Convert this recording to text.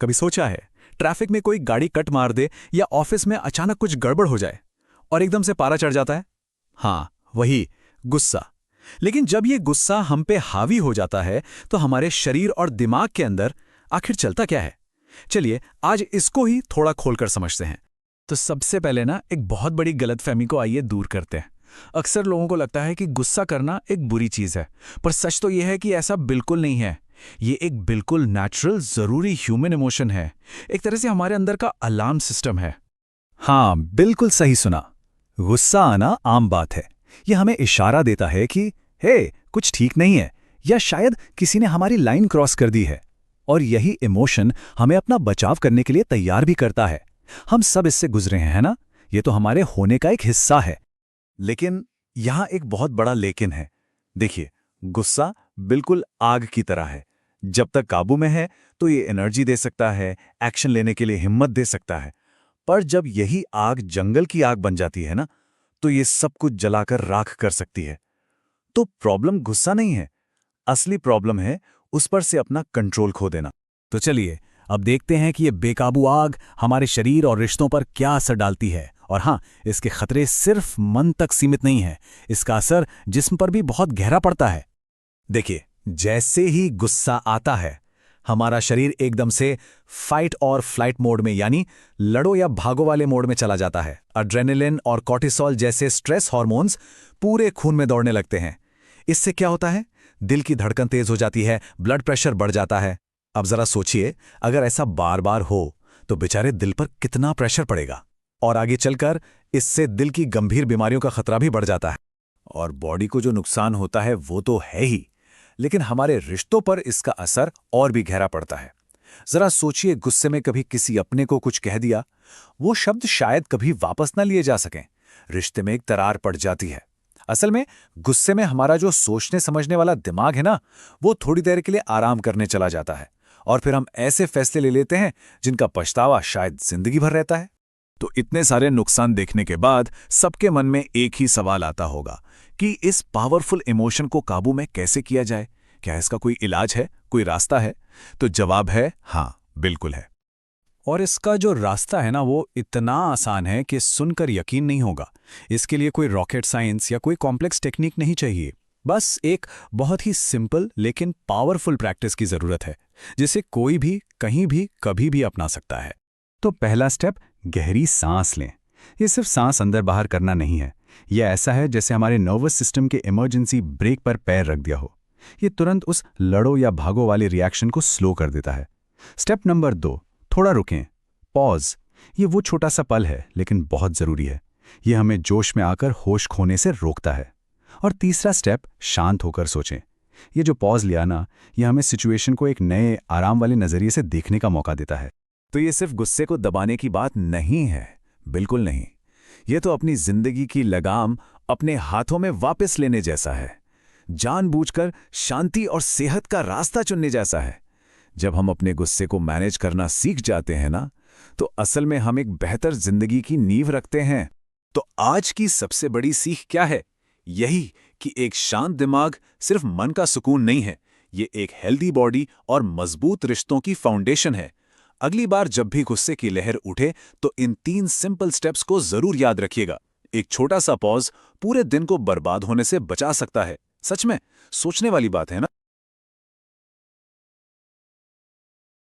कभी सोचा है, ट्रैफिक में कोई गाड़ी कट मार दे या ऑफिस में अचानक कुछ गड़बड़ हो जाए और एकदम से पारा चढ़ जाता है। हाँ, वही गुस्सा। लेकिन जब ये गुस्सा हम पे हावी हो जाता है तो हमारे शरीर और दिमाग के अंदर आखिर चलता क्या है? चलिए आज इसको ही थोड़ा खोलकर समझते हैं। तो सबसे पहले ना एक बहुत बड़ी गलतफहमी को आइए दूर करते हैं। अक्सर लोगों को लगता है कि गुस्सा करना एक बुरी चीज है, पर सच तो यह है कि ऐसा बिल्कुल नहीं है। ये एक बिल्कुल नेचुरल, जरूरी ह्यूमन इमोशन है। एक तरह से हमारे अंदर का अलार्म सिस्टम है। हाँ, बिल्कुल सही सुना। गुस्सा आना आम बात है। यह हमें इशारा देता है कि हे, कुछ ठीक नहीं है, या शायद किसी ने हमारी लाइन क्रॉस कर दी है। और यही इमोशन हमें अपना बचाव करने के लिए तैयार भी करता है। हम सब इससे गुजरे हैं, है ना? ये तो हमारे होने का एक हिस्सा है। लेकिन यहां एक बहुत बड़ा लेकिन है। देखिए, गुस्सा बिल्कुल आग की तरह है। जब तक काबू में है तो ये एनर्जी दे सकता है, एक्शन लेने के लिए हिम्मत दे सकता है। पर जब यही आग जंगल की आग बन जाती है ना, तो ये सब कुछ जलाकर राख कर सकती है। तो प्रॉब्लम गुस्सा नहीं है, असली प्रॉब्लम है उस पर से अपना कंट्रोल खो देना। तो चलिए अब देखते हैं कि ये बेकाबू आग हमारे शरीर और रिश्तों पर क्या असर डालती है। और हाँ, इसके खतरे सिर्फ मन तक सीमित नहीं है, इसका असर जिस्म पर भी बहुत गहरा पड़ता है। देखिए, जैसे ही गुस्सा आता है, हमारा शरीर एकदम से फाइट और फ्लाइट मोड में, यानी लड़ो या भागो वाले मोड में चला जाता है। एड्रेनालिन और कॉर्टिसोल जैसे स्ट्रेस हार्मोन्स पूरे खून में दौड़ने लगते हैं। इससे क्या होता है? दिल की धड़कन तेज हो जाती है, ब्लड प्रेशर बढ़ जाता है। अब जरा सोचिए, अगर ऐसा बार बार हो तो बेचारे दिल पर कितना प्रेशर पड़ेगा। और आगे चलकर इससे दिल की गंभीर बीमारियों का खतरा भी बढ़ जाता है। और बॉडी को जो नुकसान होता है वो तो है ही, लेकिन हमारे रिश्तों पर इसका असर और भी गहरा पड़ता है। जरा सोचिए, गुस्से में कभी किसी अपने को कुछ कह दिया, वो शब्द शायद कभी वापस ना लिए जा सकें। रिश्ते में एक दरार पड़ जाती है। असल में गुस्से में हमारा जो सोचने समझने वाला दिमाग है ना, वो थोड़ी देर के लिए आराम करने चला जाता है। और फिर हम ऐसे फैसले ले लेते हैं जिनका पछतावा शायद जिंदगी भर रहता है। तो इतने सारे नुकसान देखने के बाद सबके मन में एक ही सवाल आता होगा कि इस पावरफुल इमोशन को काबू में कैसे किया जाए? क्या इसका कोई इलाज है, कोई रास्ता है? तो जवाब है हाँ, बिल्कुल है। और इसका जो रास्ता है ना, वो इतना आसान है कि सुनकर यकीन नहीं होगा। इसके लिए कोई रॉकेट साइंस या कोई कॉम्प्लेक्स टेक्निक नहीं चाहिए। बस एक बहुत ही सिंपल लेकिन पावरफुल प्रैक्टिस की जरूरत है, जिसे कोई भी कहीं भी कभी भी अपना सकता है। तो पहला स्टेप, गहरी सांस लें। ये सिर्फ सांस अंदर बाहर करना नहीं है। यह ऐसा है जैसे हमारे नर्वस सिस्टम के इमरजेंसी ब्रेक पर पैर रख दिया हो। ये तुरंत उस लड़ो या भागो वाले रिएक्शन को स्लो कर देता है। स्टेप नंबर 2, थोड़ा रुकें, पॉज। ये वो छोटा सा पल है लेकिन बहुत ज़रूरी है। ये हमें जोश में आकर होश खोने से रोकता है। और तीसरा स्टेप, शांत होकर सोचें। ये जो पॉज लिया ना, ये हमें सिचुएशन को एक नए आराम वाले नज़रिए से देखने का मौका देता है। तो ये सिर्फ गुस्से को दबाने की बात नहीं है, बिल्कुल नहीं। ये तो अपनी जिंदगी की लगाम अपने हाथों में वापस लेने जैसा है, जानबूझकर शांति और सेहत का रास्ता चुनने जैसा है। जब हम अपने गुस्से को मैनेज करना सीख जाते हैं ना, तो असल में हम एक बेहतर जिंदगी की नींव रखते हैं। तो आज की सबसे बड़ी सीख क्या है? यही कि एक शांत दिमाग सिर्फ मन का सुकून नहीं है, ये एक हेल्दी बॉडी और मजबूत रिश्तों की फाउंडेशन है। अगली बार जब भी गुस्से की लहर उठे तो इन 3 सिंपल स्टेप्स को जरूर याद रखिएगा। एक छोटा सा पॉज पूरे दिन को बर्बाद होने से बचा सकता है। सच में सोचने वाली बात है ना।